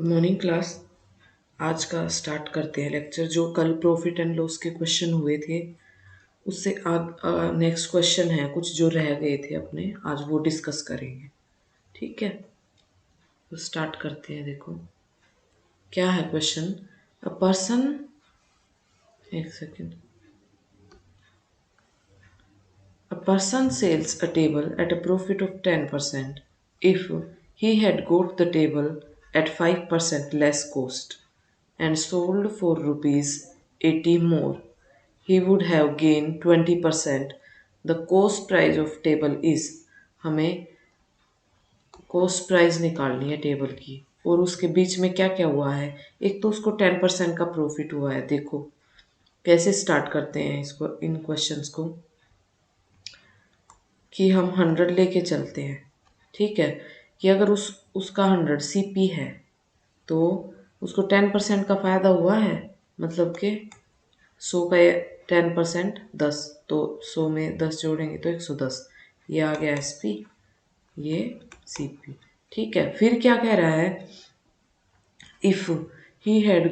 Good morning class. आज का start करते हैं लेक्चर। जो कल प्रॉफिट एंड लॉस के क्वेश्चन हुए थे उससे नेक्स्ट क्वेश्चन है, कुछ जो रह गए थे अपने, आज वो डिस्कस करेंगे। ठीक है, तो स्टार्ट करते हैं। देखो क्या है क्वेश्चन। अ पर्सन, एक second, a person sells a table at a profit of 10% if he had got the table at 5% less cost and sold for rupees 80 more. He would have gained 20%. The cost price of table is, हमें cost price निकालनी है table की, और उसके बीच में क्या क्या हुआ है। एक तो उसको 10% का प्रॉफिट हुआ है। देखो कैसे स्टार्ट करते हैं इसको, इन क्वेश्चंस को, कि हम 100 लेके चलते हैं। ठीक है, कि अगर उसका 100 सीपी है तो उसको 10% का फ़ायदा हुआ है, मतलब कि 100 का 10% 10, तो 100 में 10 जोड़ेंगे तो 110। ये आ गया एसपी, ये सीपी। ठीक है, फिर क्या कह रहा है, if he had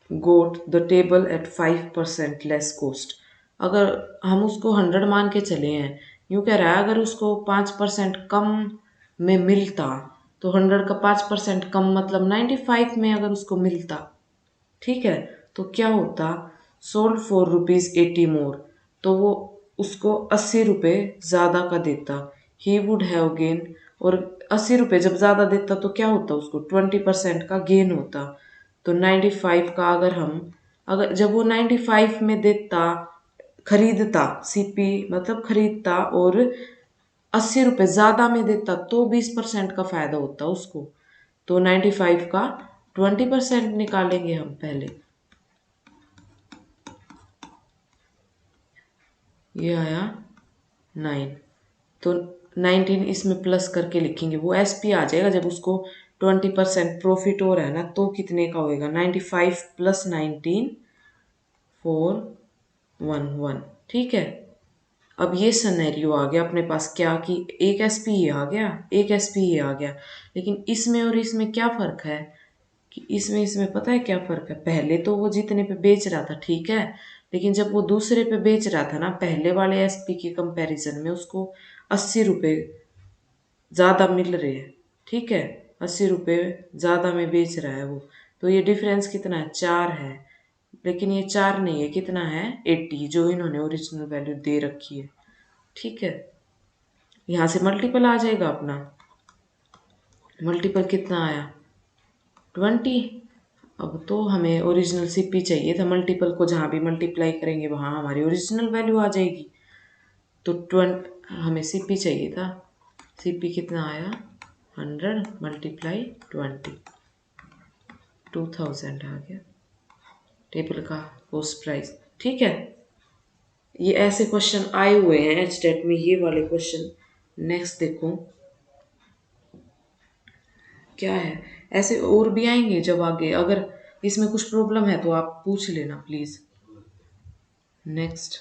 got the table at 5% less cost. अगर हम उसको 100 मान के चले हैं, यूँ कह रहा है अगर उसको 5% कम में मिलता, तो 100 का 5% कम मतलब 95 में अगर उसको मिलता, ठीक है, तो क्या होता, सोल्ड फॉर रुपीज़ 80 मोर, तो वो उसको 80 रुपये ज़्यादा का देता। ही वुड हैव गेन, और 80 रुपये जब ज़्यादा देता तो क्या होता, उसको 20% का गेन होता। तो 95 का अगर जब वो 95 में देता, खरीदता, सीपी मतलब खरीदता, और 80 रुपये ज़्यादा में देता तो 20% का फ़ायदा होता उसको। तो 95 का 20% निकालेंगे हम पहले। ये आया 9, तो 19 इसमें प्लस करके लिखेंगे, वो एसपी आ जाएगा। जब उसको 20% प्रॉफिट हो रहा है ना, तो कितने का होएगा, 95 प्लस 19 411। ठीक है, अब ये सिनेरियो आ गया अपने पास, क्या कि एक एसपी ये आ गया, एक एसपी ये आ गया। लेकिन इसमें और इसमें क्या फ़र्क है, कि इसमें पता है क्या फ़र्क है। पहले तो वो जितने पे बेच रहा था, ठीक है, लेकिन जब वो दूसरे पे बेच रहा था ना, पहले वाले एसपी के कंपैरिजन में उसको 80 रुपये ज़्यादा मिल रहे हैं। ठीक है, 80 रुपये ज़्यादा में बेच रहा है वो, तो ये डिफरेंस कितना है, 4 है। लेकिन ये 4 नहीं है, कितना है, 80, जो इन्होंने ओरिजिनल वैल्यू दे रखी है। ठीक है, यहाँ से मल्टीपल आ जाएगा अपना। मल्टीपल कितना आया, 20। अब तो हमें ओरिजिनल सीपी चाहिए था, मल्टीपल को जहाँ भी मल्टीप्लाई करेंगे वहाँ हमारी ओरिजिनल वैल्यू आ जाएगी। तो 20 हमें सीपी चाहिए था। सीपी कितना आया, 100 मल्टीप्लाई 20, 2000 आ गया टेबल का कॉस्ट प्राइस। ठीक है, ये ऐसे क्वेश्चन आए हुए हैं एचटेट में, ये वाले क्वेश्चन। नेक्स्ट देखो क्या है, ऐसे और भी आएंगे जब आगे। अगर इसमें कुछ प्रॉब्लम है तो आप पूछ लेना प्लीज। नेक्स्ट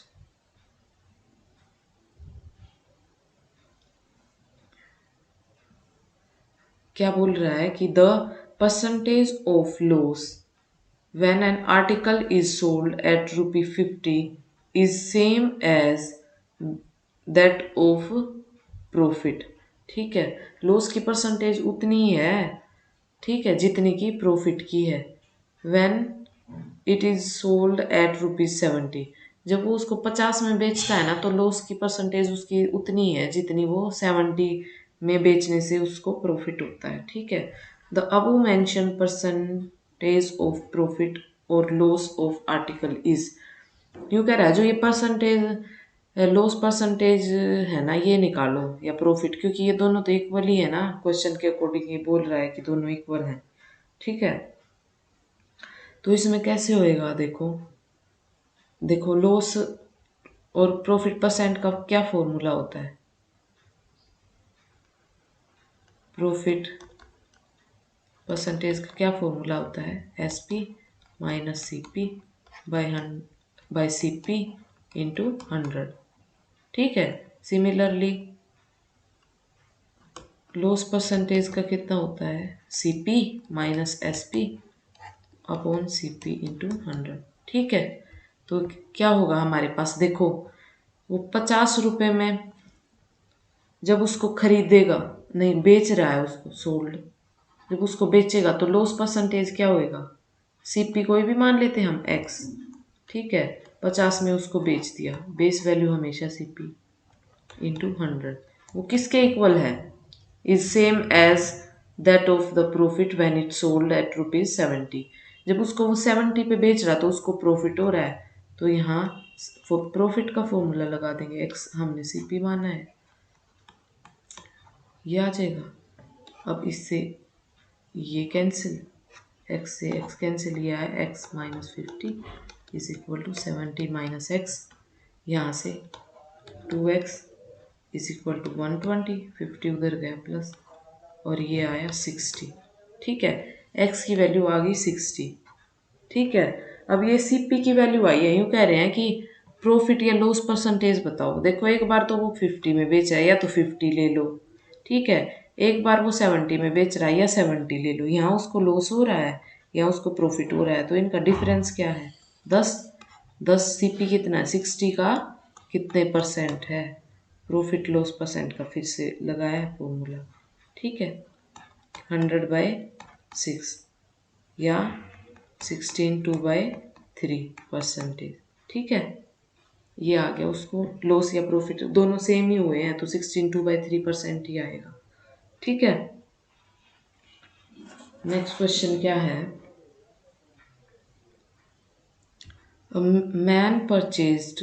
क्या बोल रहा है, कि the percentage of loss when an article is sold at rupee 50 is same as that of profit। ठीक है, लॉस की परसेंटेज उतनी ही है, ठीक है, जितनी की प्रॉफिट की है। when it is sold at rupees 70, जब वो उसको 50 में बेचता है ना, तो लॉस की परसेंटेज उसकी उतनी है जितनी वो 70 में बेचने से उसको प्रॉफिट होता है। ठीक है, the above mention percentage of profit और लॉस ऑफ आर्टिकल इज, क्यों कह रहा है, जो ये परसेंटेज लॉस परसेंटेज है ना, ये निकालो, या प्रॉफिट, क्योंकि ये दोनों तो इक्वल ही है ना, क्वेश्चन के अकॉर्डिंग ये बोल रहा है कि दोनों इक्वल हैं। ठीक है, तो इसमें कैसे होएगा, देखो देखो लॉस और प्रॉफिट परसेंट का क्या फॉर्मूला होता है, प्रॉफिट परसेंटेज का क्या फॉर्मूला होता है, S P minus C P by C P into 100। ठीक है, सिमिलरली लॉस परसेंटेज का कितना होता है, CP minus SP upon CP into 100। ठीक है, तो क्या होगा हमारे पास, देखो वो 50 रुपये में जब उसको खरीदेगा, नहीं बेच रहा है उसको, सोल्ड, जब उसको बेचेगा तो लॉस परसेंटेज क्या होएगा, CP कोई भी मान लेते हैं हम X। ठीक है, 50 में उसको बेच दिया, बेस वैल्यू हमेशा CP इंटू 100, वो किसके इक्वल है, is same as that of the profit when it sold at ₹70। जब उसको वो 70 पे बेच रहा तो उसको प्रॉफिट हो रहा है, तो यहाँ प्रॉफिट का फॉर्मूला लगा देंगे, एक्स हमने CP माना है, ये आ जाएगा। अब इससे ये कैंसिल, एक्स से एक्स कैंसिल, ये आया X minus 50 is equal to 70 minus X, यहाँ से 2x इज इक्वल टू 120, 50 उधर गया प्लस, और ये आया 60। ठीक है, x की वैल्यू आ गई 60। ठीक है, अब ये CP की वैल्यू आई है, यूँ कह रहे हैं कि प्रॉफिट या लॉस परसेंटेज बताओ। देखो एक बार तो वो 50 में बेच रहा है, या तो 50 ले लो। ठीक है, एक बार वो 70 में बेच रहा है, या 70 ले लो। यहाँ उसको लॉस हो रहा है, यहाँ उसको प्रॉफिट हो रहा है, तो इनका डिफरेंस क्या है, 10। 10 CP कितना है, 60 का कितने परसेंट है, प्रॉफिट लॉस परसेंट का फिर से लगाया है फॉर्मूला। ठीक है, 100/6 या 16/2/3%। ठीक है, ये आ गया, उसको लॉस या प्रॉफिट दोनों सेम ही हुए हैं तो 16/2/3% ही आएगा। ठीक है, नेक्स्ट क्वेश्चन क्या है, A man purchased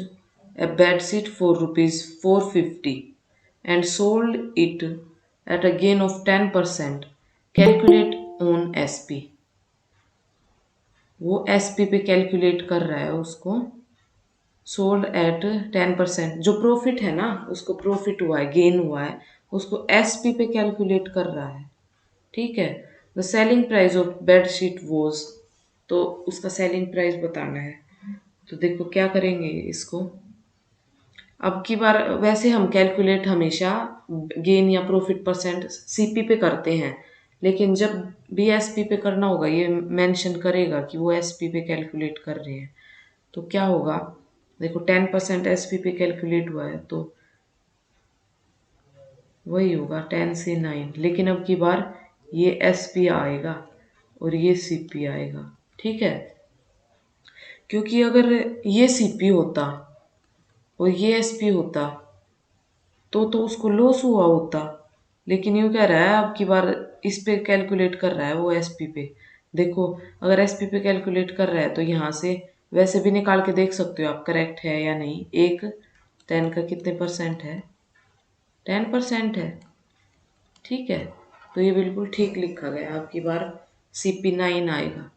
a bedsheet for ₹450 and sold it at a gain of 10%. Calculate on SP। वो SP पे कैलकुलेट कर रहा है उसको, सोल्ड एट 10%, जो प्रॉफिट है ना, उसको प्रॉफिट हुआ है, गेन हुआ है, उसको SP पे कैलकुलेट कर रहा है। ठीक है, the selling price of bedsheet was, तो उसका सेलिंग प्राइस बताना है। तो देखो क्या करेंगे इसको, अब की बार वैसे हम कैलकुलेट हमेशा गेन या प्रॉफिट परसेंट CP पे करते हैं, लेकिन जब भी SP पे करना होगा ये मेंशन करेगा कि वो SP पे कैलकुलेट कर रहे हैं। तो क्या होगा, देखो 10% SP पे कैलकुलेट हुआ है तो वही होगा 10 से 9, लेकिन अब की बार ये SP आएगा और ये CP आएगा। ठीक है, क्योंकि अगर ये CP होता और ये SP होता तो उसको लॉस हुआ होता, लेकिन यूँ कह रहा है अब की बार इस पे कैलकुलेट कर रहा है वो SP पे। देखो अगर SP पे कैलकुलेट कर रहा है तो यहाँ से वैसे भी निकाल के देख सकते हो आप करेक्ट है या नहीं। एक 10 का कितने परसेंट है, 10% है। ठीक है, तो ये बिल्कुल ठीक लिखा गया, अब की बार CP 9 आएगा।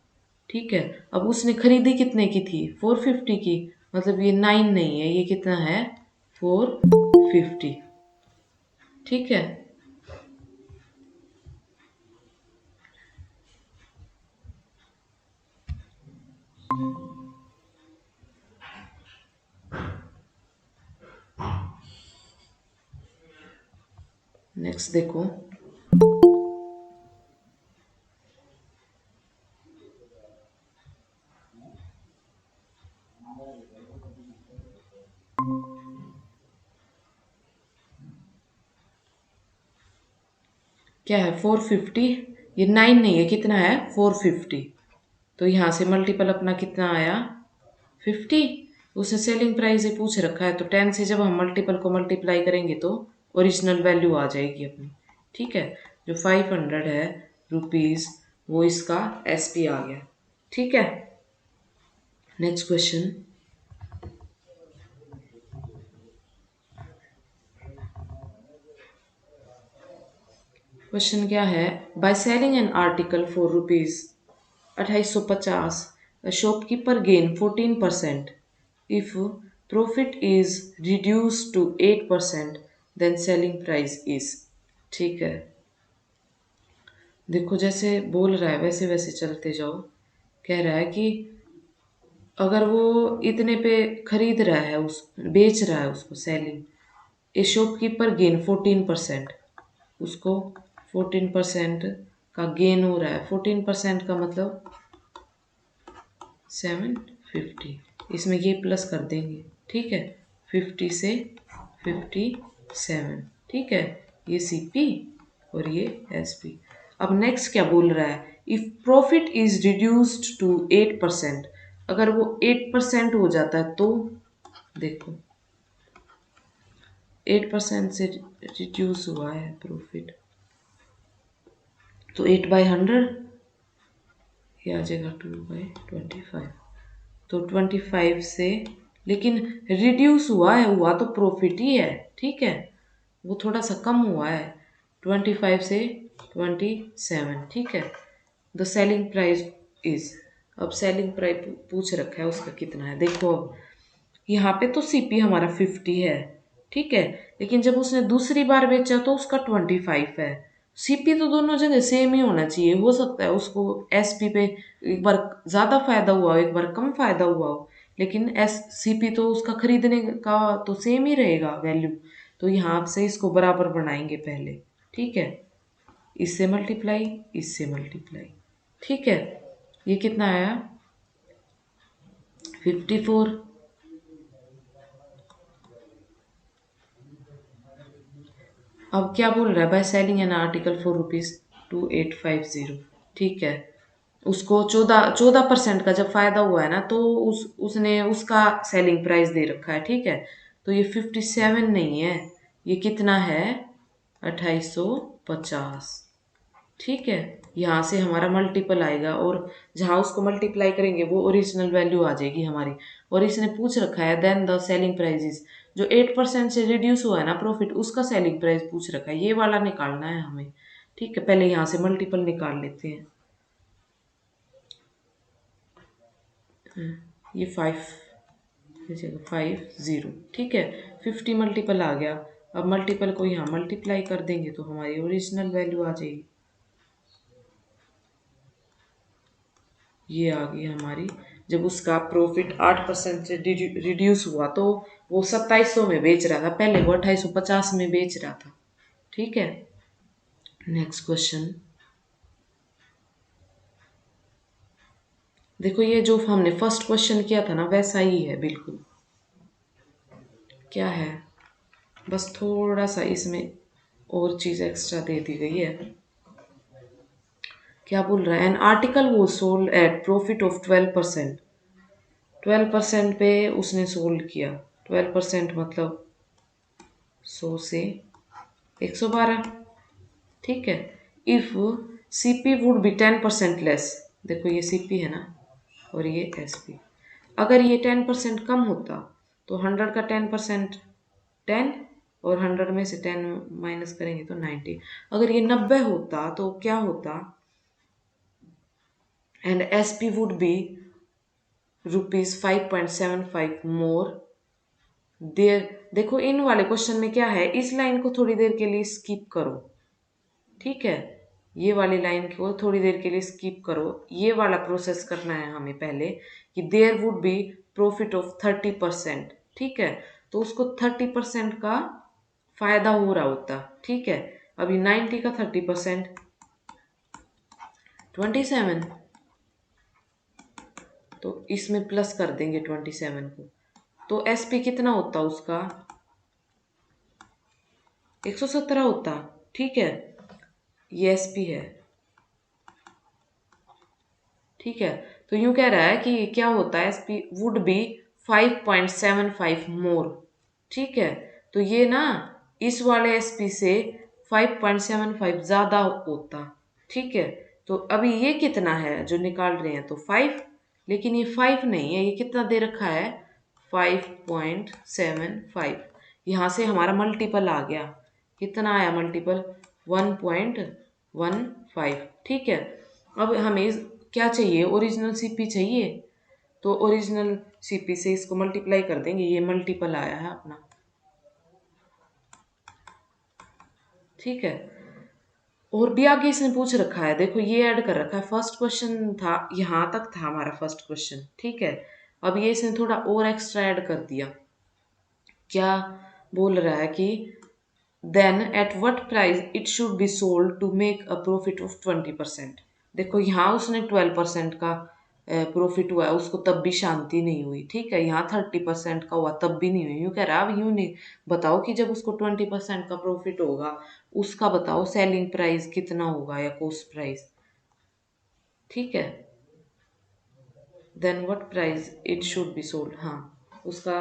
ठीक है, अब उसने खरीदी कितने की थी, 450 की, मतलब ये 9 नहीं है, ये कितना है, 450। ठीक है, नेक्स्ट देखो, क्या है 450, ये 9 नहीं है, कितना है 450, तो यहाँ से मल्टीपल अपना कितना आया 50। उसे सेलिंग प्राइस ही पूछ रखा है तो 10 से जब हम मल्टीपल को मल्टीप्लाई करेंगे तो ओरिजिनल वैल्यू आ जाएगी अपनी। ठीक है, जो 500 है रुपीज़ वो इसका SP आ गया। ठीक है, नेक्स्ट क्वेश्चन, क्वेश्चन क्या है, by selling an article for ₹2850 a shopkeeper gain 14%, if profit is reduced to 8% then selling price is। ठीक है, देखो जैसे बोल रहा है वैसे वैसे चलते जाओ। कह रहा है कि अगर वो इतने पे खरीद रहा है, उस बेच रहा है उसको, सेलिंग, ए शॉपकीपर गेन 14%, उसको 14% का गेन हो रहा है। 14% का मतलब 750, इसमें ये प्लस कर देंगे, ठीक है। 50 से 57, ठीक है। ये CP और ये SP। अब नेक्स्ट क्या बोल रहा है, if profit is reduced to 8%, अगर वो 8% हो जाता है तो देखो 8% से रिड्यूस हुआ है प्रॉफिट, तो 8/100 ये आ जाएगा 2/25, तो 25 से, लेकिन रिड्यूस हुआ तो प्रॉफिट ही है, ठीक है। वो थोड़ा सा कम हुआ है, 25 से 27, ठीक है। द सेलिंग प्राइस इज, अब सेलिंग प्राइस पूछ रखा है उसका कितना है। देखो अब यहाँ पे तो CP हमारा 50 है, ठीक है, लेकिन जब उसने दूसरी बार बेचा तो उसका 25 है। CP तो दोनों जगह सेम ही होना चाहिए, हो सकता है उसको SP पे एक बार ज़्यादा फायदा हुआ हो, एक बार कम फायदा हुआ हो, लेकिन CP तो उसका खरीदने का तो सेम ही रहेगा वैल्यू। तो यहाँ से इसको बराबर बनाएंगे पहले, ठीक है। इससे मल्टीप्लाई, इससे मल्टीप्लाई, ठीक है। ये कितना आया 54। अब क्या बोल रहा है, by selling an article for ₹2850, ठीक है। उसको 14% का जब फायदा हुआ है ना, तो उसने उसका सेलिंग प्राइस दे रखा है, ठीक है। तो ये 57 नहीं है, ये कितना है 2850, ठीक है। यहाँ से हमारा मल्टीपल आएगा और जहाँ उसको मल्टीप्लाई करेंगे वो ओरिजिनल वैल्यू आ जाएगी हमारी। और इसने पूछ रखा है देन द सेलिंग प्राइजेस, जो 8% से रिड्यूस हुआ है ना प्रॉफिट, उसका सेलिंग प्राइस पूछ रखा है, ये वाला निकालना है हमें, ठीक है। पहले यहाँ से मल्टीपल निकाल लेते हैं। ये 50, ठीक है। 50 मल्टीपल आ गया, अब मल्टीपल को यहाँ मल्टीप्लाई कर देंगे तो हमारी ओरिजिनल वैल्यू आ जाएगी। ये आ गई हमारी, जब उसका प्रॉफिट 8% से रिड्यूस हुआ तो वो 2700 में बेच रहा था, पहले वो 2850 में बेच रहा था, ठीक है। नेक्स्ट क्वेश्चन देखो, ये जो हमने फर्स्ट क्वेश्चन किया था ना वैसा ही है बिल्कुल। क्या है, बस थोड़ा सा इसमें और चीज़ एक्स्ट्रा दे दी गई है। क्या बोल रहा है, एन आर्टिकल वो सोल्ड एट प्रॉफिट ऑफ 12%, 12% पे उसने सोल्ड किया। 12% मतलब 100 से 112, ठीक है। If CP would be 10% less, देखो ये CP है ना और ये SP, अगर ये 10% कम होता तो 100 का 10% 10, और 100 में से 10 माइनस करेंगे तो 90। अगर ये 90 होता तो क्या होता, एंड SP वुड बी ₹5.75 मोर देर। देखो इन वाले क्वेश्चन में क्या है, इस लाइन को थोड़ी देर के लिए स्किप करो, ठीक है। ये वाली लाइन को थोड़ी देर के लिए स्किप करो, ये वाला प्रोसेस करना है हमें पहले कि there would be profit of 30%, ठीक है। तो उसको 30% का फायदा हो रहा होता, ठीक है। अभी 90 का 30% 27, तो इसमें प्लस कर देंगे 27 को, तो SP कितना होता उसका 117 होता, ठीक है। ये SP है, ठीक है। तो यूं कह रहा है कि क्या होता है, SP वुड बी 5.75 मोर, ठीक है। तो ये ना इस वाले SP से 5.75 ज़्यादा होता, ठीक है। तो अभी ये कितना है जो निकाल रहे हैं, तो 5, लेकिन ये 5 नहीं है, ये कितना दे रखा है 5.75। यहाँ से हमारा मल्टीपल आ गया, कितना आया मल्टीपल 1.15, ठीक है। अब हमें क्या चाहिए, ओरिजिनल CP चाहिए, तो ओरिजिनल CP से इसको मल्टीप्लाई कर देंगे, ये मल्टीपल आया है अपना, ठीक है। और भी आगे इसने पूछ रखा है, देखो ये ऐड कर रखा है, फर्स्ट क्वेश्चन था यहाँ तक था हमारा फर्स्ट क्वेश्चन, ठीक है। अब ये इसने थोड़ा और एक्स्ट्रा ऐड कर दिया, क्या बोल रहा है कि then at what price it should be sold to make a profit of 20%। देखो यहाँ उसने 12% का प्रॉफिट हुआ है, उसको तब भी शांति नहीं हुई। ठीक है, यहाँ 30% का हुआ तब भी नहीं हुई। यूँ कह रहा अब यूँ नहीं बताओ कि जब उसको 20% का प्रॉफिट होगा उसका बताओ सेलिंग प्राइस कितना होगा या कॉस्ट प्राइस। ठीक है, then what price it should be sold, हाँ उसका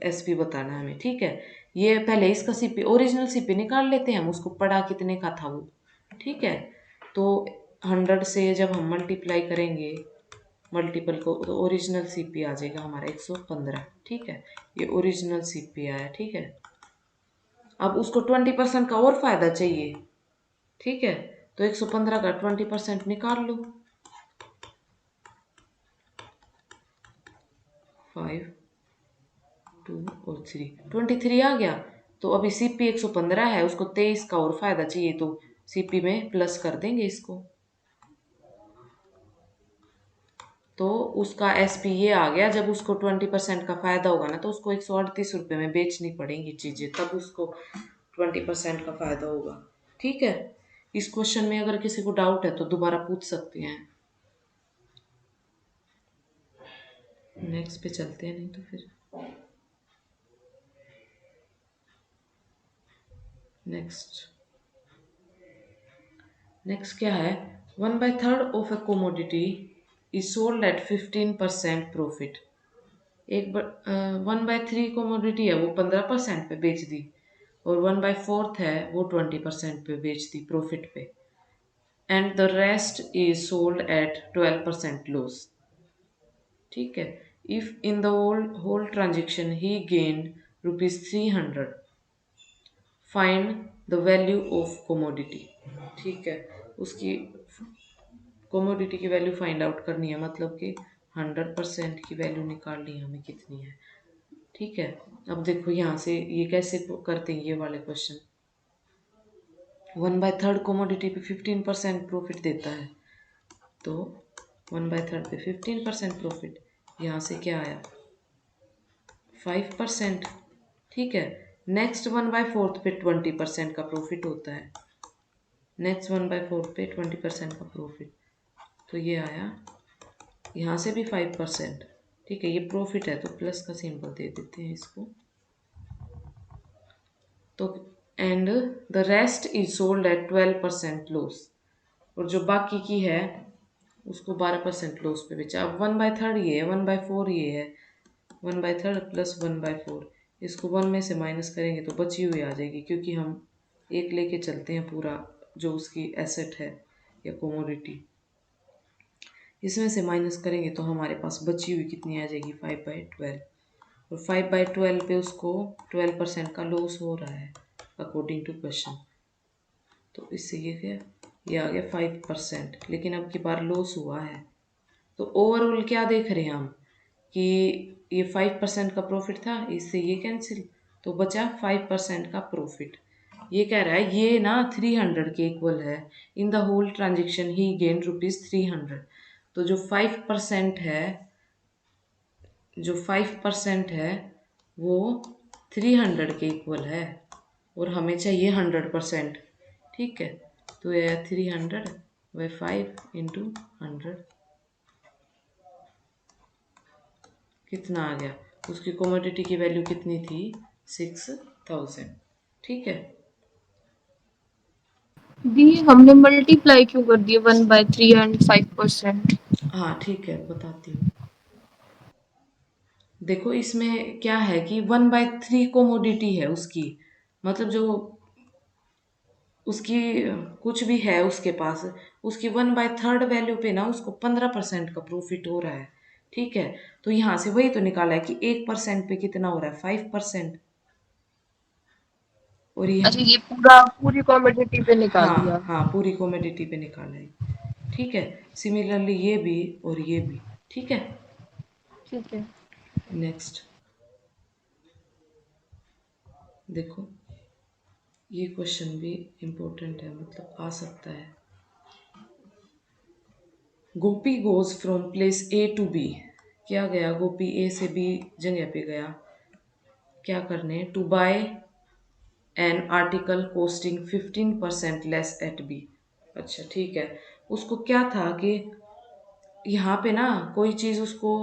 एसपी बताना है हमें। ठीक है, ये पहले इसका सीपी ओरिजिनल सीपी निकाल लेते हैं हम, उसको पड़ा कितने का था वो। ठीक है, तो 100 से जब हम मल्टीप्लाई करेंगे मल्टीपल को तो ओरिजिनल सीपी आ जाएगा हमारा 115। ठीक है, ये ओरिजिनल सीपी आया। ठीक है, अब उसको 20% का और फायदा चाहिए। ठीक है, तो 115 का 20% निकाल लो, 5 2 और 3, 23 आ गया। तो अभी सीपी 115 है, उसको 23 का और फायदा चाहिए तो सीपी में प्लस कर देंगे इसको, तो उसका एसपी ये आ गया। जब उसको 20% का फायदा होगा ना तो उसको 138 रुपये में बेचनी पड़ेंगी चीजें, तब उसको 20% का फायदा होगा। ठीक है, इस क्वेश्चन में अगर किसी को डाउट है तो दोबारा पूछ सकते हैं। नेक्स्ट पे चलते हैं, नहीं तो फिर नेक्स्ट क्या है, 1/3 of a commodity is sold eight 15% profit. 1/3 commodity है वो 15% पे बेच दी, और 1/4 है वो 20% पे बेच दी प्रॉफिट पे, and the rest is sold at 12% loss. ठीक है, if in the whole transaction he gained ₹300, find the value of commodity. ठीक है, उसकी कोमोडिटी की वैल्यू फाइंड आउट करनी है, मतलब कि 100% की वैल्यू निकालनी है हमें कितनी है। ठीक है, अब देखो यहाँ से ये कैसे करते हैं ये वाले क्वेश्चन। 1/3 कोमोडिटी पे 15% प्रॉफिट देता है, तो 1/3 पे 15% प्रॉफिट, यहाँ से क्या आया 5%। ठीक है, नेक्स्ट 1/4 पे 20% का प्रॉफिट होता है, नेक्स्ट 1/4 पे 20% का प्रॉफिट, तो ये आया यहाँ से भी 5%। ठीक है, ये प्रॉफिट है तो प्लस का सिंबल दे देते हैं इसको, तो and the rest is sold at 12% loss, और जो बाकी की है उसको 12% लॉस पे बेचा। अब 1/3 ये है, 1/4 ये है, 1/3 प्लस 1/4, इसको 1 में से माइनस करेंगे तो बची हुई आ जाएगी, क्योंकि हम एक लेके चलते हैं पूरा जो उसकी एसेट है या कोमोडिटी, इसमें से माइनस करेंगे तो हमारे पास बची हुई कितनी आ जाएगी 5/12, और 5/12 पे उसको 12% का लॉस हो रहा है अकॉर्डिंग टू क्वेश्चन, तो इससे ये क्या, ये आ गया 5%, लेकिन अब की बार लॉस हुआ है। तो ओवरऑल क्या देख रहे हैं हम कि ये 5% का प्रॉफिट था, इससे ये कैंसिल, तो बचा 5% का प्रॉफिट। ये कह रहा है ये ना 300 के इक्वल है, in the whole transaction he gain ₹300। तो जो 5% है वो 300 के इक्वल है, और हमें चाहिए 100%। ठीक है, तो ये 300/5 × 100 कितना आ गया, उसकी कमोडिटी की वैल्यू कितनी थी 6000। ठीक है, दी हमने मल्टीप्लाई क्यों कर दिया 1/3 एंड 5%? हाँ ठीक है बताती हूँ। देखो इसमें क्या है कि 1/3 कोमोडिटी है उसकी, मतलब जो उसकी कुछ भी है उसके पास, उसकी 1/3 वैल्यू पे ना उसको 15% का प्रॉफिट हो रहा है। ठीक है, तो यहाँ से वही तो निकाला है कि 1% पे कितना हो रहा है 5%, और ये अच्छा, ये पूरी कॉमोडिटी पे निकाल हाँ दिया। हाँ पूरी कॉमोडिटी पे निकाला है। ठीक है, सिमिलरली ये भी और ये भी। ठीक है, ठीक है। नेक्स्ट देखो, ये क्वेश्चन भी इम्पोर्टेंट है, मतलब आ सकता है। Gopi goes from place A to B, क्या गया गोपी ए से बी जगह पे गया क्या करने, to buy an article costing 15% less at B. अच्छा ठीक है, उसको क्या था कि यहाँ पे ना कोई चीज़ उसको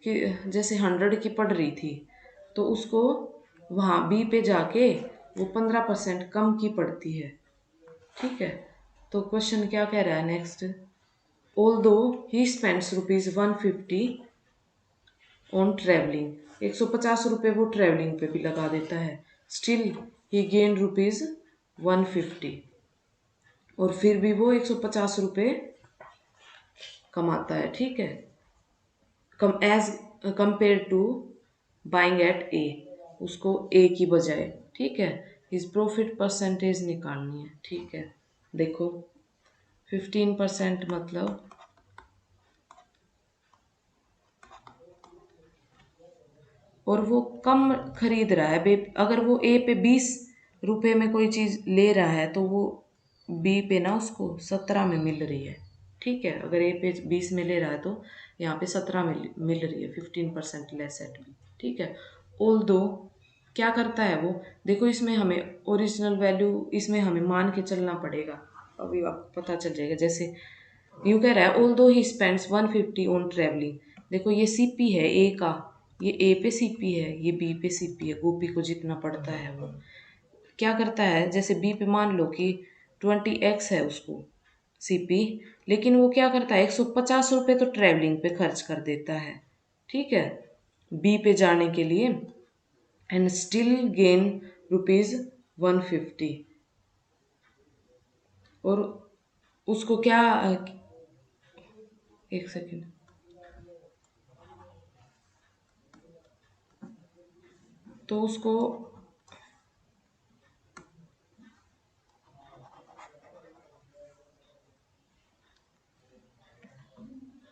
कि जैसे 100 की पड़ रही थी, तो उसको वहाँ बी पे जाके वो 15% कम की पड़ती है। ठीक है, तो क्वेश्चन क्या कह रहा है next, although he spends ₹150 on travelling, 150 रुपये वो ट्रेवलिंग पे भी लगा देता है, स्टिल ही गेन ₹150, और फिर भी वो 150 रुपये कमाता है। ठीक है, कम as compare to buying at A, उसको ए की बजाय। ठीक है, इस प्रॉफिट परसेंटेज निकालनी है। ठीक है, देखो 15% मतलब और वो कम खरीद रहा है। अगर वो ए पे 20 रुपये में कोई चीज़ ले रहा है तो वो बी पे ना उसको 17 में मिल रही है। ठीक है, अगर ए पे 20 में ले रहा है तो यहाँ पे 17 में मिल रही है, 15% लेस एट बी। ठीक है, ऑल दो क्या करता है वो, देखो इसमें हमें ओरिजिनल वैल्यू इसमें हमें मान के चलना पड़ेगा, अभी आपको पता चल जाएगा। जैसे यूँ कह रहा है ऑल दो ही स्पेंड्स 150 ऑन ट्रेवलिंग, देखो ये सीपी है ए का, ये ए पे सीपी है, ये बी पे सीपी है, गोपी को जितना पड़ता है वो क्या करता है, जैसे बी पे मान लो कि 20x है उसको सीपी, लेकिन वो क्या करता है 150 रुपये तो ट्रैवलिंग पे खर्च कर देता है। ठीक है, बी पे जाने के लिए, एंड स्टिल गेन ₹150, और उसको क्या, एक सेकेंड, तो उसको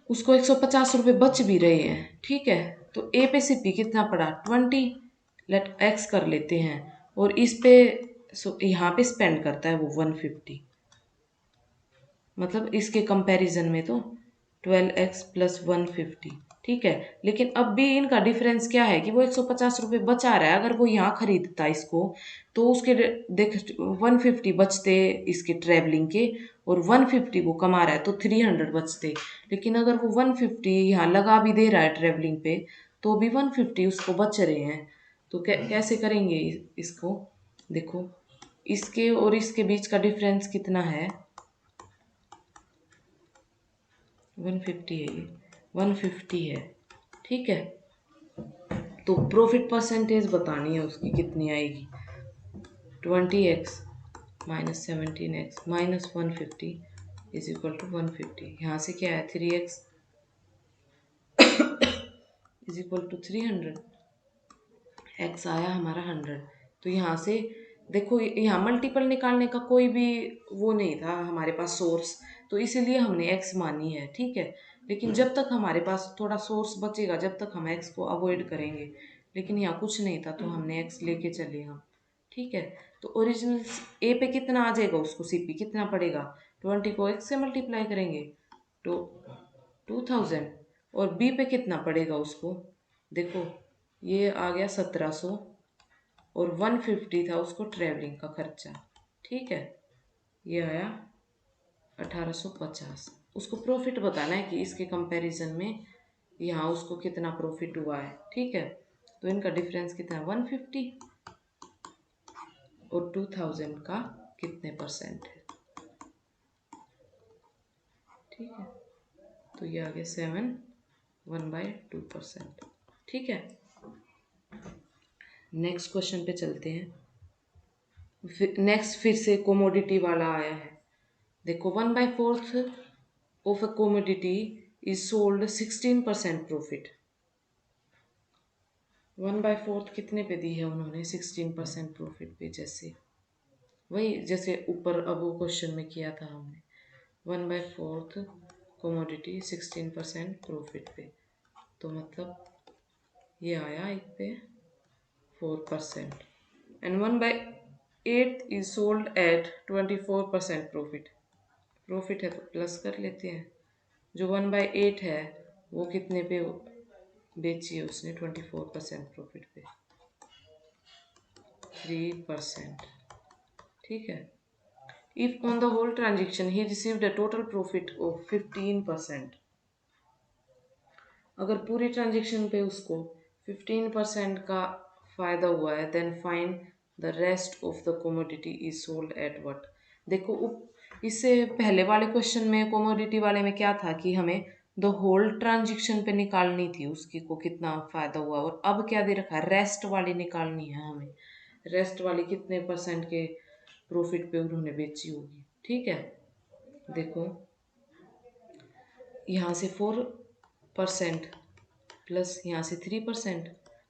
150 रुपये बच भी रहे हैं। ठीक है, तो ए पे सीपी कितना पड़ा 20, लेट एक्स कर लेते हैं, और इस पे यहाँ पे स्पेंड करता है वो 150, मतलब इसके कंपैरिजन में तो 12x प्लस 150। ठीक है, लेकिन अब भी इनका डिफरेंस क्या है कि वो 150 रुपये बचा रहा है। अगर वो यहाँ खरीदता इसको तो उसके देख 150 बचते इसके ट्रैवलिंग के, और 150 वो कमा रहा है तो 300 बचते। लेकिन अगर वो 150 यहाँ लगा भी दे रहा है ट्रैवलिंग पे तो भी 150 उसको बच रहे हैं। तो कैसे करेंगे इसको, देखो इसके और इसके बीच का डिफरेंस कितना है, 150 है, ये 150 है। ठीक है, तो प्रॉफिट परसेंटेज बतानी है उसकी कितनी आएगी, 20x minus 17x minus 150 is equal to 150। यहाँ से क्या है 3x is equal to 300, x आया हमारा 100। तो यहाँ से देखो यहाँ मल्टीपल निकालने का कोई भी वो नहीं था हमारे पास सोर्स, तो इसीलिए हमने x मानी है। ठीक है, लेकिन जब तक हमारे पास थोड़ा सोर्स बचेगा जब तक हम x को अवॉइड करेंगे, लेकिन यहाँ कुछ नहीं था तो हमने x लेके चले हम। ठीक है, तो ओरिजिनल ए पे कितना आ जाएगा, उसको सीपी कितना पड़ेगा, 20 को x से मल्टीप्लाई करेंगे तो 2000, और बी पे कितना पड़ेगा उसको, देखो ये आ गया 1700, और 150 था उसको ट्रैवलिंग का खर्चा। ठीक है, ये आया 1850। उसको प्रॉफिट बताना है कि इसके कंपैरिजन में यहाँ उसको कितना प्रॉफिट हुआ है। ठीक है, तो इनका डिफरेंस कितना है 150 और 2000 का कितने परसेंट है। ठीक है, तो ये आ गया 7 1/2%। ठीक है, नेक्स्ट क्वेश्चन पे चलते हैं। नेक्स्ट फिर से कोमोडिटी वाला आया है। देखो 1/4 of a commodity is sold 16% profit. 1/4 कितने पे दी है उन्होंने, 16% प्रॉफिट पे, जैसे वही जैसे ऊपर अब वो क्वेश्चन में किया था हमने, 1/4 कोमोडिटी 16% प्रॉफिट पे, तो मतलब ये आया एक पे 4%, and 1/8 is sold eight 24% profit. Profit है तो प्लस कर लेते हैं, जो 1/8 है वो कितने पे बेची है उसने, 24% प्रॉफिट पे। 3%। ठीक है। If on the whole transaction he received a total profit of 15%, अगर पूरी ट्रांजेक्शन पे उसको 15% का फायदा हुआ है, then find the rest of the commodity is sold at what. देखो इससे पहले वाले क्वेश्चन में कमोडिटी वाले में क्या था कि हमें द होल ट्रांजेक्शन पे निकालनी थी उसकी को कितना फायदा हुआ, और अब क्या दे रखा है, रेस्ट वाली निकालनी है हमें। रेस्ट वाली कितने परसेंट के प्रॉफिट पे उन्होंने बेची होगी। ठीक है। देखो यहाँ से 4% प्लस यहाँ से 3%,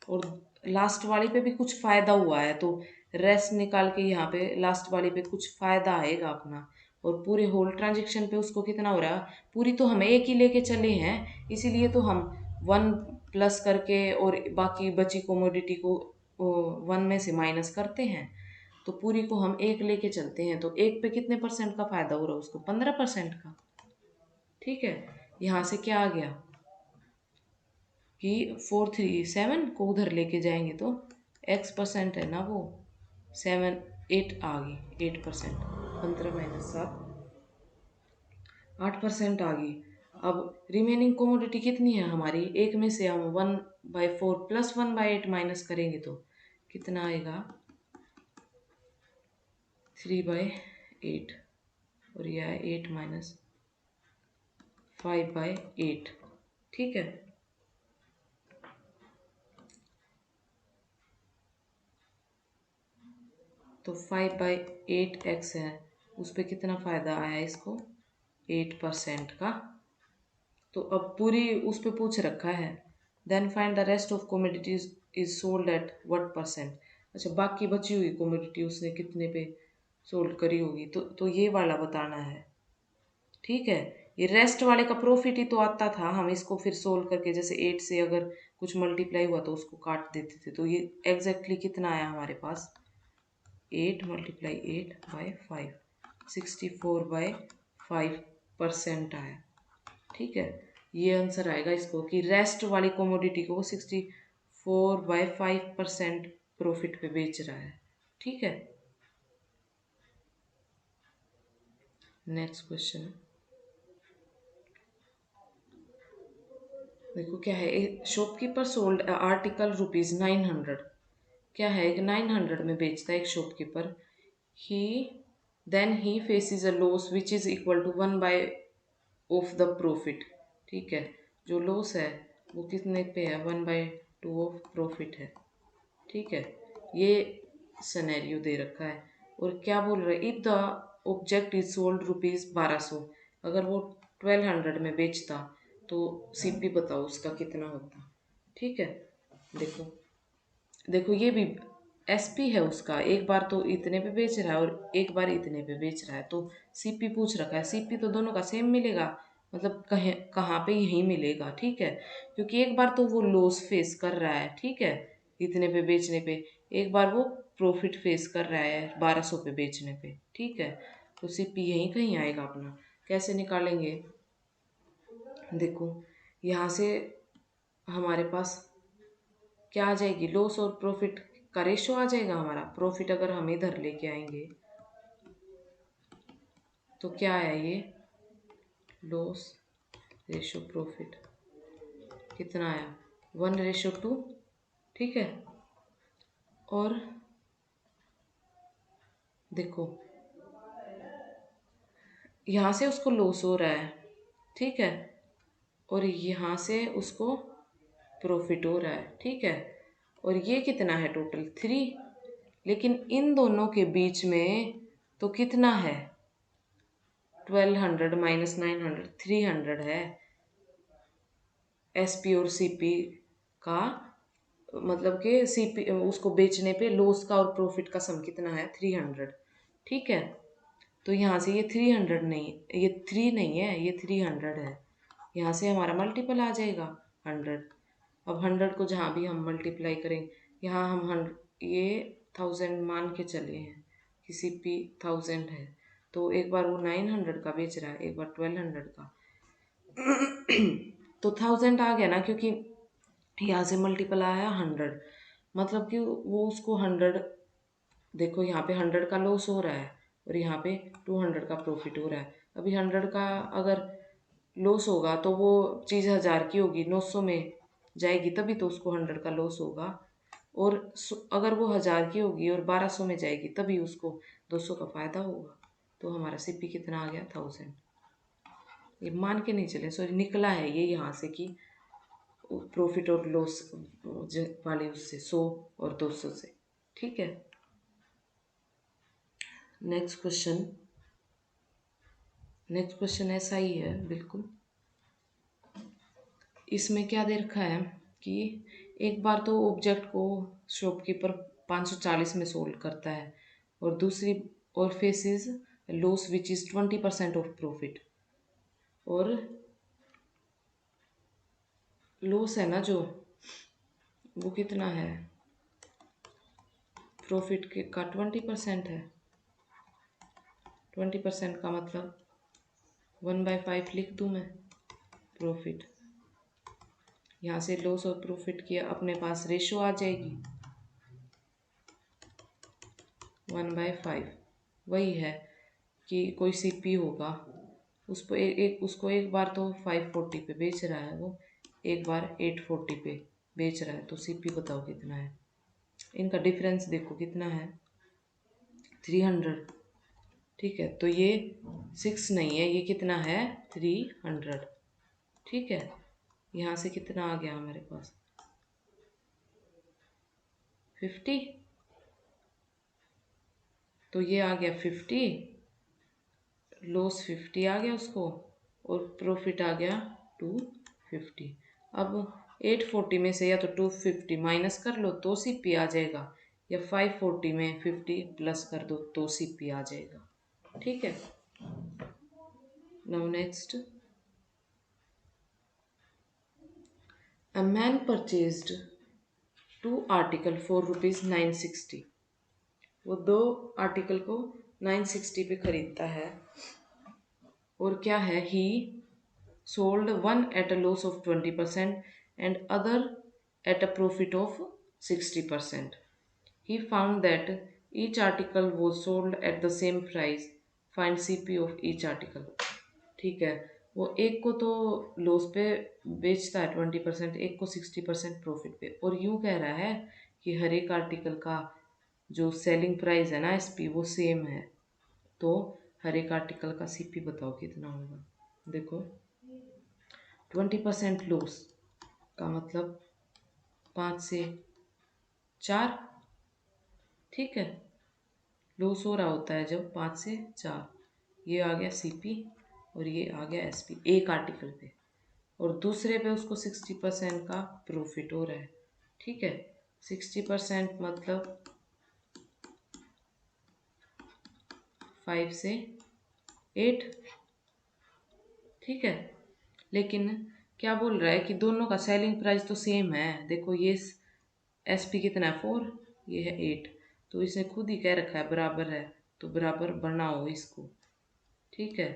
और लास्ट वाली पे भी कुछ फायदा हुआ है, तो रेस्ट निकाल के यहाँ पे लास्ट वाली पे कुछ फायदा आएगा अपना। और पूरे होल ट्रांजेक्शन पे उसको कितना हो रहा है, पूरी तो हम एक ही लेके चले हैं, इसीलिए तो हम 1 प्लस करके और बाकी बची कोमोडिटी को 1 में से माइनस करते हैं। तो पूरी को हम एक लेके चलते हैं, तो एक पे कितने परसेंट का फायदा हो रहा है उसको, 15% का। ठीक है। यहाँ से क्या आ गया कि 437 को उधर लेके जाएंगे तो x% है ना वो, 8 आ गई, 8%। 15 - 7 8% आ गई। अब रिमेनिंग कोमोडिटी कितनी है हमारी, एक में से हम 1/4 प्लस 1/8 माइनस करेंगे तो कितना आएगा, 3/8, और यह है 8 - 5/8। ठीक है। तो 5/8x है, उस पर कितना फायदा आया इसको, 8% का। तो अब पूरी उस पर पूछ रखा है, then find the rest of commodities is sold at what percent. अच्छा, बाकी बची हुई कमोडिटी उसने कितने पे सोल्ड करी होगी, तो ये वाला बताना है। ठीक है। ये रेस्ट वाले का प्रॉफिट ही तो आता था, हम इसको फिर सोल्व करके जैसे 8 से अगर कुछ मल्टीप्लाई हुआ तो उसको काट देते थे, तो ये एग्जैक्टली कितना आया हमारे पास, 8 × 8/5, 64/5% आया। ठीक है। ये आंसर आएगा इसको कि रेस्ट वाली कमोडिटी को वो 64/5% प्रॉफिट पे बेच रहा है। ठीक है। नेक्स्ट क्वेश्चन देखो क्या है, शॉपकीपर सोल्ड आर्टिकल ₹900। क्या है, एक 900 में बेचता है एक shopkeeper. He then he faces a loss which is equal to 1/ऑफ द प्रॉफिट। ठीक है। जो लॉस है वो कितने पे है, 1/2 ऑफ प्रॉफिट है। ठीक है। ये सिनेरियो दे रखा है, और क्या बोल रहा है, if the object is sold ₹1200, अगर वो 1200 में बेचता तो सीपी बताओ उसका कितना होता। ठीक है। देखो देखो ये भी एसपी है उसका, एक बार तो इतने पे बेच रहा है और एक बार इतने पे बेच रहा है, तो सीपी पूछ रखा है, सीपी तो दोनों का सेम मिलेगा, मतलब कहीं कहाँ पे यहीं मिलेगा। ठीक है। क्योंकि एक बार तो वो लॉस फेस कर रहा है, ठीक है, इतने पे बेचने पे, एक बार वो प्रॉफिट फेस कर रहा है 1200 पे बेचने पे। ठीक है। तो सीपी यहीं कहीं आएगा अपना। कैसे निकालेंगे, देखो यहाँ से हमारे पास क्या आ जाएगी, लॉस और प्रॉफिट का रेशो आ जाएगा हमारा। प्रॉफिट अगर हम इधर लेके आएंगे तो क्या आया, ये लॉस रेशो प्रॉफिट कितना आया, 1/2। ठीक है। और देखो यहाँ से उसको लॉस हो रहा है, ठीक है, और यहाँ से उसको प्रॉफिट हो रहा है। ठीक है। और ये कितना है, टोटल 3। लेकिन इन दोनों के बीच में तो कितना है, 1200 - 900, 300 है। एसपी और सीपी का मतलब कि सीपी उसको बेचने पे लॉस का और प्रॉफिट का सम कितना है, 300। ठीक है। तो यहाँ से ये 300 नहीं, ये 3 नहीं है, ये 300 है। यहाँ से हमारा मल्टीपल आ जाएगा 100। अब 100 को जहाँ भी हम मल्टीप्लाई करें, यहाँ हम 100 ये 1000 मान के चले हैं कि सीपी 1000 है, तो एक बार वो 900 का बेच रहा है, एक बार 1200 का, तो 1000 आ गया ना, क्योंकि यहाँ से मल्टीपल आया 100, मतलब कि वो उसको 100 देखो यहाँ पे 100 का लॉस हो रहा है और यहाँ पे 200 का प्रॉफिट हो रहा है। अभी 100 का अगर लॉस होगा तो वो चीज़ 1000 की होगी, 900 में जाएगी, तभी तो उसको 100 का लॉस होगा। और अगर वो 1000 की होगी और 1200 में जाएगी तभी उसको 200 का फायदा होगा। तो हमारा सीपी कितना आ गया? 1000। ये मान के नहीं चले, सॉरी, निकला है ये यहाँ से कि प्रॉफिट और लॉस वाले उससे 100 और 200 से। ठीक है, नेक्स्ट क्वेश्चन। नेक्स्ट क्वेश्चन ऐसा ही है बिल्कुल। इसमें क्या दे रखा है कि एक बार तो ऑब्जेक्ट को शॉपकीपर 540 में सोल्ड करता है और दूसरी और faces loss which is 20% of profit. और लॉस है ना जो, वो कितना है? प्रॉफिट के का 20% है। 20% का मतलब 1/5 लिख दूँ मैं प्रॉफिट। यहाँ से लॉस और प्रॉफिट की अपने पास रेशो आ जाएगी 1/5। वही है कि कोई सीपी होगा, उसको उसको एक बार तो 540 पे बेच रहा है वो, एक बार 840 पे बेच रहा है, तो सीपी बताओ कितना है? इनका डिफरेंस देखो कितना है, 300। ठीक है, तो ये 6 नहीं है, ये कितना है? 300। ठीक है, यहाँ से कितना आ गया हमारे पास? 50। तो ये आ गया 50, लॉस 50 आ गया उसको और प्रॉफिट आ गया 250। अब 840 में से या तो 250 माइनस कर लो तो सीपी आ जाएगा, या 540 में 50 प्लस कर दो तो सीपी आ जाएगा। ठीक है, now next. A man purchased 2 article for ₹960। वो 2 आर्टिकल को 960 पे खरीदता है और क्या है, ही sold one at a loss of 20% and other at a profit of 60%. He found that each article was sold at the same price. Find CP of each article. ठीक है, वो एक को तो लॉस पे बेचता है 20%, एक को 60% प्रॉफिट पे, और यूं कह रहा है कि हर एक आर्टिकल का जो सेलिंग प्राइस है ना एसपी वो सेम है। तो हर एक आर्टिकल का सीपी बताओ कितना होगा? देखो 20% लॉस का मतलब 5 से 4। ठीक है, लॉस हो रहा होता है जब 5 से 4। ये आ गया सीपी और ये आ गया एसपी एक आर्टिकल पे, और दूसरे पे उसको 60% का प्रॉफिट हो रहा है। ठीक है, 60% मतलब 5 से 8। ठीक है, लेकिन क्या बोल रहा है कि दोनों का सेलिंग प्राइस तो सेम है। देखो ये एसपी कितना है 4, ये है 8, तो इसने खुद ही कह रखा है बराबर है, तो बराबर बनाओ इसको। ठीक है,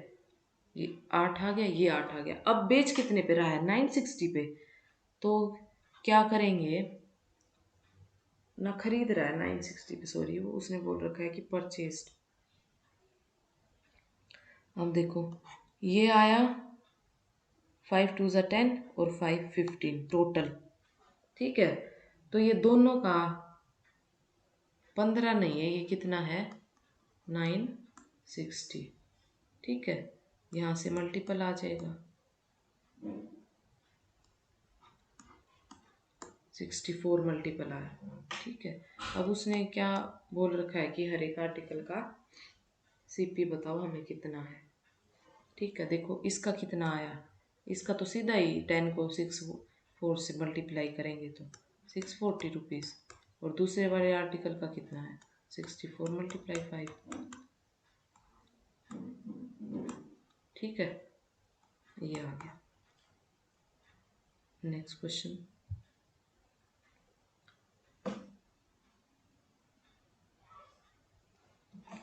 ये 8 आ गया, ये 8 आ गया। अब बेच कितने पे रहा है? 960 पे। तो क्या करेंगे ना, खरीद रहा है 960 पे, सॉरी, वो उसने बोल रखा है कि परचेस्ड। अब देखो ये आया 5 2 10 और 5 15 टोटल। ठीक है, तो ये दोनों का 15 नहीं है, ये कितना है? 960। ठीक है, यहाँ से मल्टीपल आ जाएगा 64 मल्टीपल आया। ठीक है, अब उसने क्या बोल रखा है कि हर एक आर्टिकल का सीपी बताओ हमें कितना है। ठीक है, देखो इसका कितना आया, इसका तो सीधा ही 10 को 64 से मल्टीप्लाई करेंगे तो 640 रुपीज़, और दूसरे वाले आर्टिकल का कितना है? 64 मल्टीप्लाई 5। ठीक है, ये आ गया। Next question.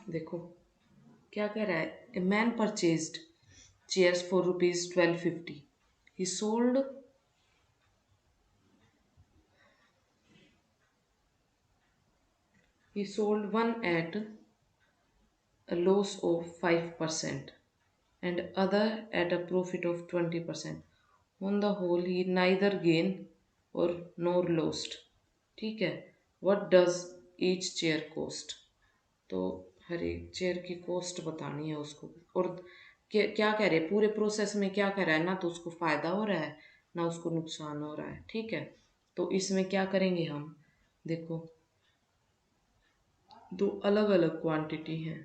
देखो क्या कह रहा है, a man purchased chairs for ₹1250। He sold He sold one at a loss of 5% and other at a profit of 20%. On the whole, he neither gained or nor lost. ठीक है. What does each chair cost? तो हर एक chair की cost बतानी है उसको. और क्या कह रहे हैं पूरे प्रोसेस में, क्या कह रहा है ना, तो उसको फायदा हो रहा है ना उसको नुकसान हो रहा है. ठीक है. तो इसमें क्या करेंगे हम, देखो दो अलग अलग क्वांटिटी हैं.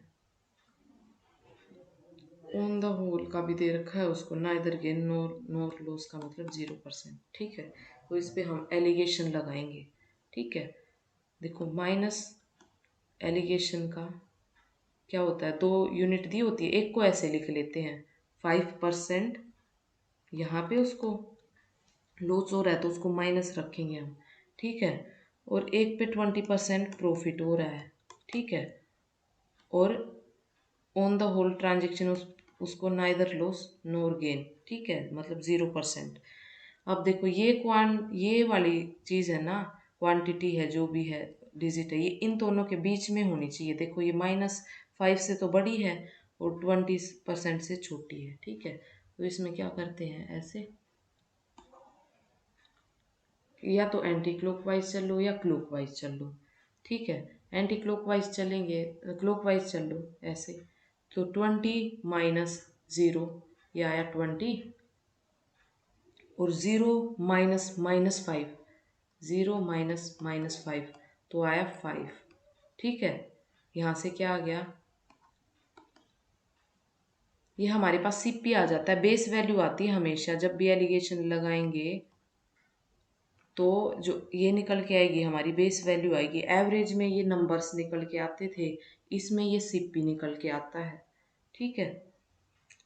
ऑन द होल का भी दे रखा है उसको, नाइदर गेन नोर लॉस का मतलब 0%. ठीक है. तो इस पे हम एलिगेशन लगाएंगे. ठीक है. देखो माइनस एलिगेशन का क्या होता है, 2 यूनिट दी होती है, एक को ऐसे लिख लेते हैं 5%. यहाँ पे उसको लॉस हो रहा है तो उसको माइनस रखेंगे हम. ठीक है. और एक पे 20% प्रॉफिट हो रहा है. ठीक है. और ऑन द होल ट्रांजेक्शन उसको नाइदर लॉस नोर गेन. ठीक है, मतलब 0%. अब देखो ये वाली चीज़ है ना, क्वांटिटी है जो भी है, डिजिट है, ये इन दोनों के बीच में होनी चाहिए. देखो ये -5 से तो बड़ी है और 20% से छोटी है. ठीक है. तो इसमें क्या करते हैं, ऐसे या तो एंटी क्लॉकवाइज चल लो या क्लॉकवाइज चल लो. ठीक है. एंटी क्लॉकवाइज चलेंगे, क्लॉकवाइज चल लो ऐसे. तो 20 माइनस 0 ये आया 20 और 0 माइनस -5, 0 माइनस -5 तो आया 5. ठीक है. यहाँ से क्या आ गया, ये हमारे पास सीपी आ जाता है. बेस वैल्यू आती है हमेशा जब भी एलिगेशन लगाएंगे, तो जो ये निकल के आएगी हमारी बेस वैल्यू आएगी. एवरेज में ये नंबर्स निकल के आते थे, इसमें ये सीपी निकल के आता है. ठीक है.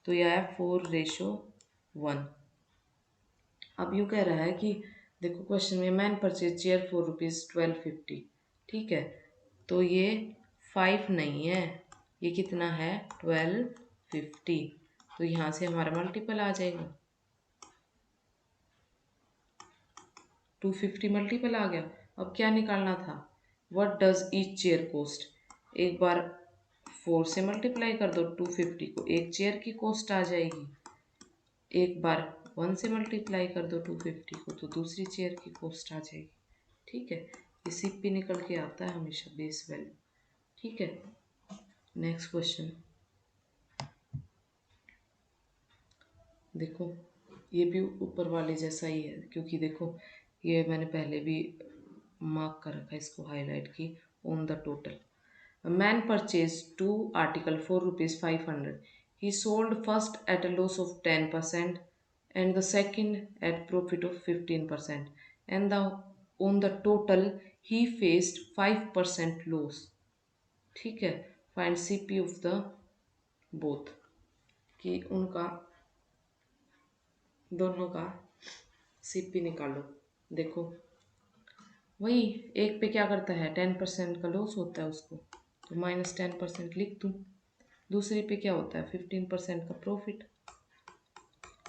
तो ये आया 4:1. अब यूँ कह रहा है कि देखो क्वेश्चन में, मैन परचेज चेयर फॉर ₹1250. ठीक है. तो ये 5 नहीं है, ये कितना है 1250. तो यहाँ से हमारा मल्टीपल आ जाएगा, 250 मल्टीपल आ गया. अब क्या निकालना था, what does each chair cost. एक बार 4 से मल्टीप्लाई कर दो 250 को, एक चेयर की कॉस्ट आ जाएगी. एक बार 1 से मल्टीप्लाई कर दो 250 को तो दूसरी चेयर की कॉस्ट आ जाएगी. ठीक है. ये सीपी निकल के आता है हमेशा, बेस वैल्यू. ठीक है. नेक्स्ट क्वेश्चन देखो, ये भी ऊपर वाले जैसा ही है, क्योंकि देखो ये मैंने पहले भी मार्क कर रखा है, इसको हाईलाइट की. On the total, a man purchased 2 articles for ₹500. He sold first at a loss of 10% and the second at profit of 15%. And on the total he faced 5% loss. ठीक है. Find CP of the both, कि उनका दोनों का CP निकालो. देखो वही एक पे क्या करता है, 10% का लॉस होता है उसको, तो -10% लिख दूँ. दूसरे पे क्या होता है, 15% का प्रॉफिट,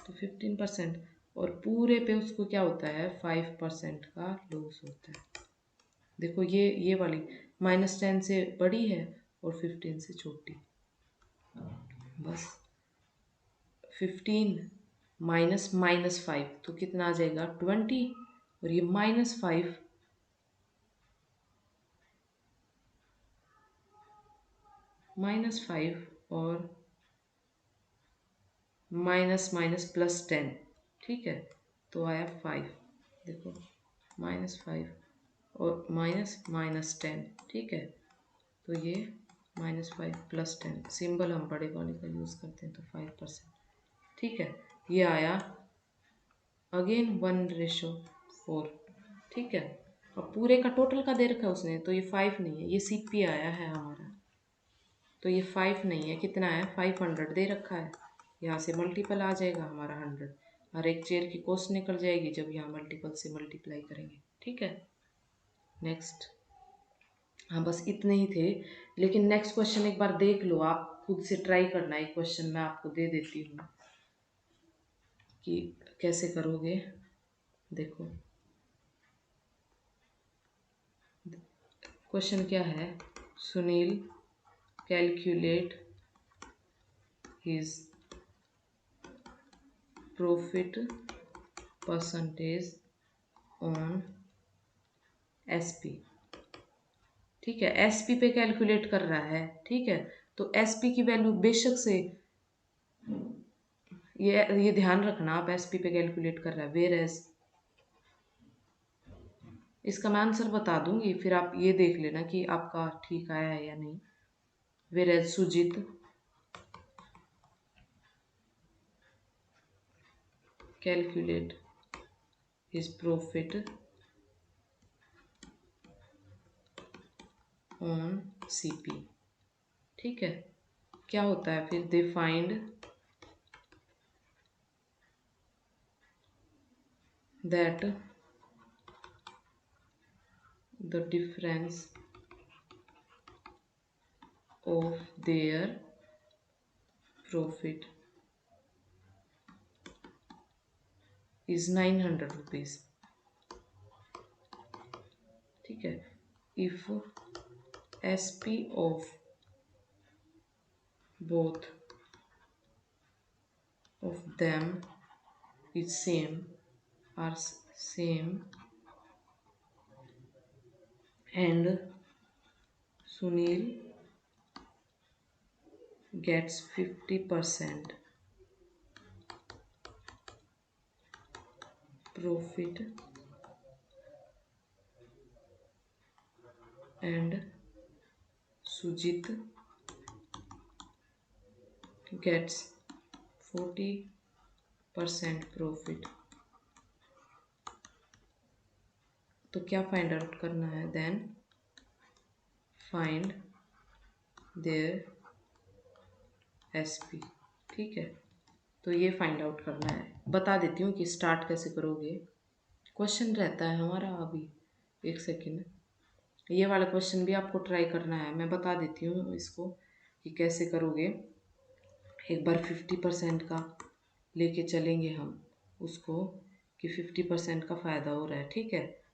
तो 15%. और पूरे पे उसको क्या होता है, 5% का लॉस होता है. देखो ये वाली -10 से बड़ी है और 15 से छोटी. बस 15 माइनस -5 तो कितना आ जाएगा 20, और ये -5 -5 और +10. ठीक है. तो आया 5. देखो -5 और -10. ठीक है. तो ये -5 +10, सिंबल हम बड़े वाले का यूज़ करते हैं तो 5%. ठीक है. ये आया अगेन 1:4. ठीक है. अब पूरे का टोटल का दे रखा है उसने, तो ये 5 नहीं है, ये सीपी आया है हमारा. तो ये 5 नहीं है, कितना है 500 दे रखा है. यहाँ से मल्टीपल आ जाएगा हमारा 100. हर एक चेयर की कॉस्ट निकल जाएगी जब यहाँ मल्टीपल से मल्टीप्लाई करेंगे. ठीक है. नेक्स्ट. हाँ बस इतने ही थे, लेकिन नेक्स्ट क्वेश्चन एक बार देख लो, आप खुद से ट्राई करना. एक क्वेश्चन मैं आपको दे देती हूँ कि कैसे करोगे. देखो क्वेश्चन क्या है, Sunil calculate his profit percentage on SP. ठीक है, एसपी पे कैलकुलेट कर रहा है। ठीक है, तो एसपी की वैल्यू बेशक से ये ध्यान रखना, आप एसपी पे कैलकुलेट कर रहा है, वेयर एज इसका मैं आंसर बता दूंगी, फिर आप ये देख लेना कि आपका ठीक आया है या नहीं। Whereas Sujit calculate his profit on CP. ठीक है, क्या होता है फिर, they find that the difference of their profit is 900 rupees। ठीक है, if SP of both of them is same are same and Sunil gets 50% profit and Sujit gets 40% profit, तो क्या फाइंड आउट करना है, देन फाइंड देयर एसपी। ठीक है, तो ये फाइंड आउट करना है। बता देती हूँ कि स्टार्ट कैसे करोगे। क्वेश्चन रहता है हमारा अभी, एक सेकेंड, ये वाला क्वेश्चन भी आपको ट्राई करना है। मैं बता देती हूँ इसको कि कैसे करोगे। एक बार 50% का लेके चलेंगे हम उसको, कि 50% का फ़ायदा हो रहा है। ठीक है,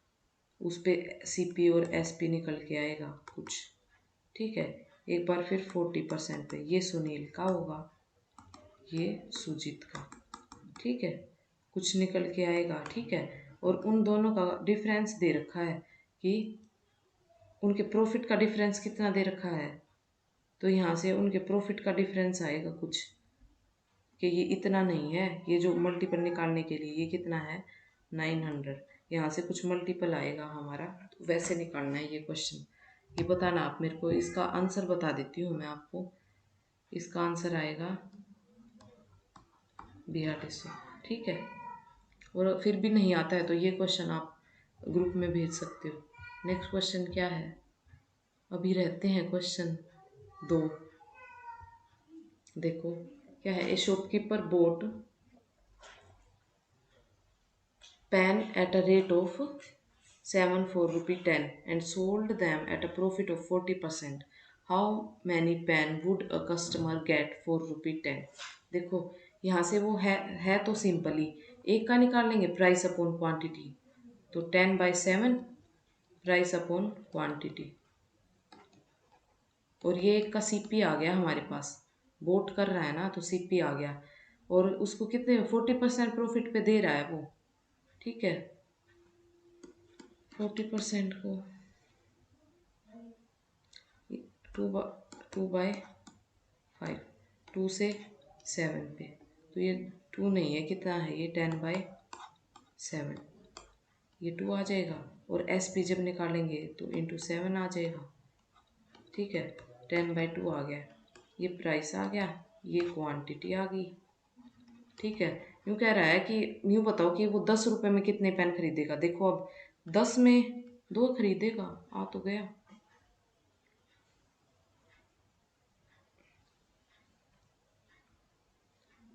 उस पर सीपी और एसपी निकल के आएगा कुछ। ठीक है, एक बार फिर 40% पे, ये सुनील का होगा, ये सुजीत का। ठीक है, कुछ निकल के आएगा। ठीक है, और उन दोनों का डिफरेंस दे रखा है कि उनके प्रॉफिट का डिफरेंस कितना दे रखा है, तो यहाँ से उनके प्रॉफिट का डिफरेंस आएगा कुछ, कि ये इतना नहीं है, ये जो मल्टीपल निकालने के लिए ये कितना है 900, यहाँ से कुछ मल्टीपल आएगा हमारा, तो वैसे निकालना है ये क्वेश्चन। ये बताना आप मेरे को, इसका आंसर बता देती हूँ मैं आपको। इसका आंसर आएगा 4200। ठीक है, और फिर भी नहीं आता है तो ये क्वेश्चन आप ग्रुप में भेज सकते हो। नेक्स्ट क्वेश्चन क्या है, अभी रहते हैं क्वेश्चन 2। देखो क्या है, a shopkeeper bought pen at a rate of 74 rupee 10 and sold them at a profit of 40%. How many pen would a customer get for rupee 10? देखो यहाँ से वो है तो सिंपल ही, एक का निकाल लेंगे प्राइस अपॉन क्वांटिटी, तो 10/7 प्राइस अपॉन क्वांटिटी, और ये एक का सीपी आ गया हमारे पास, बोट कर रहा है ना तो सीपी आ गया, और उसको कितने 40% प्रॉफिट पे दे रहा है वो। ठीक है, 40% को 2/5, 2 से 7 पे, तो ये 2 नहीं है, कितना है ये 10/7, ये 2 आ जाएगा, और एस पी जब निकालेंगे तो इंटू 7 आ जाएगा। ठीक है, 10/2 आ गया, ये प्राइस आ गया, ये क्वांटिटी आ गई। ठीक है, यूँ कह रहा है कि यूँ बताओ कि वो 10 रुपये में कितने पेन खरीदेगा। देखो अब 10 में 2 खरीदेगा, आ तो गया।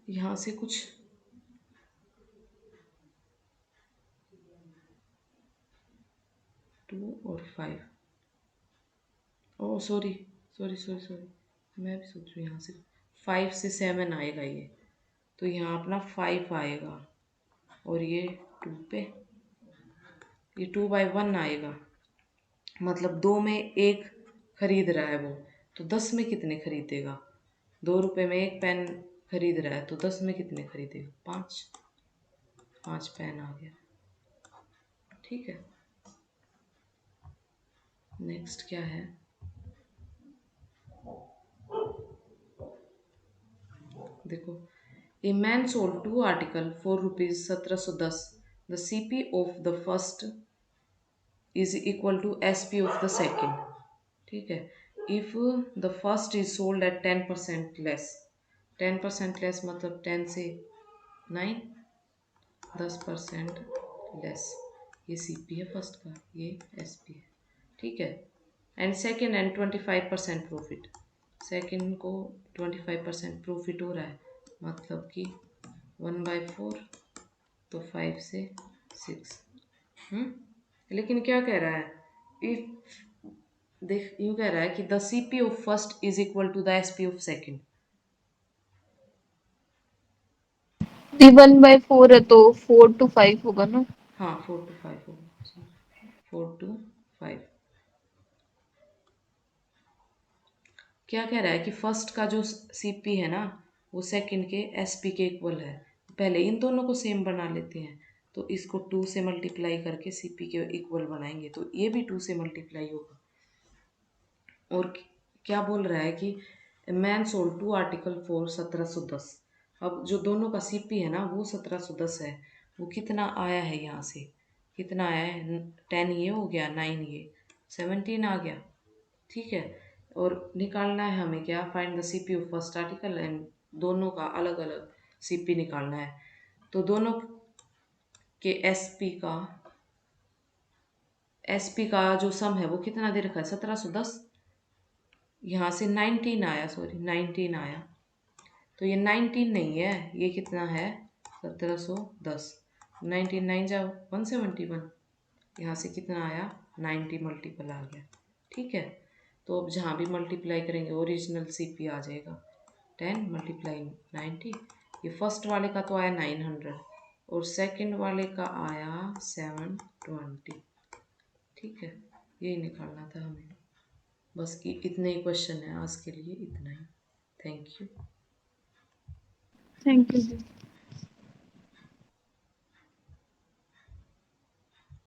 यहाँ से कुछ 2 और 5, oh sorry sorry sorry sorry, मैं भी सोच रही हूँ यहाँ से 5 से 7 आएगा ये, तो यहाँ अपना 5 आएगा, और ये 2 पे, ये 2/1 आएगा, मतलब 2 में 1 खरीद रहा है वो, तो 10 में कितने खरीदेगा? 2 रुपए में 1 पेन खरीद रहा है तो 10 में कितने खरीदेगा? 5। 5 पेन आ गया। ठीक है, नेक्स्ट क्या है? देखो, a man sold 2 article for rupees 1710। The CP of the first is equal to SP of the second. ठीक है, if the first is sold at 10% less. 10% less मतलब 10 से 9, 10% लेस। ये सीपी है फर्स्ट का, ये एसपी है। ठीक है, and second and 25% profit. Second को 25% प्रॉफिट हो रहा है, मतलब कि 1/4, तो 5 से 6। लेकिन क्या कह रहा है? इफ देख, यूं कह रहा है कि the CP of first is equal to the SP of second. The 1/4 है तो 4 to 5 होगा ना। हाँ, 4 to 5 होगा, 4 to 5। क्या कह रहा है कि फर्स्ट का जो सीपी है ना, वो सेकंड के एसपी के इक्वल है। पहले इन दोनों को सेम बना लेते हैं, तो इसको 2 से मल्टीप्लाई करके सीपी के इक्वल बनाएंगे, तो ये भी 2 से मल्टीप्लाई होगा। और क्या बोल रहा है कि मैन सोल्ड 2 आर्टिकल फॉर 1710। अब जो दोनों का सीपी है ना, वो 1710 है। वो कितना आया है यहाँ से? कितना आया है? 10 ये हो गया, 9 ये, 17 आ गया। ठीक है, और निकालना है हमें क्या? Find the CP of first article, and दोनों का अलग अलग सीपी निकालना है। तो दोनों के एसपी का जो सम है वो कितना दे रखा है? 1710। यहाँ से 19 आया, सॉरी 19 आया, तो ये 19 नहीं है, ये कितना है? 1710। 19 9 जाओ 171। यहाँ से कितना आया? 90 मल्टीपल आ गया। ठीक है, तो अब जहाँ भी मल्टीप्लाई करेंगे ओरिजिनल सीपी आ जाएगा। 10 मल्टीप्लाई 90। ये फर्स्ट वाले का तो आया 900 और सेकंड वाले का आया 720। ठीक है, यही निकालना था हमें। बस इतने ही क्वेश्चन है आज के लिए, इतना ही। Thank you. Thank you.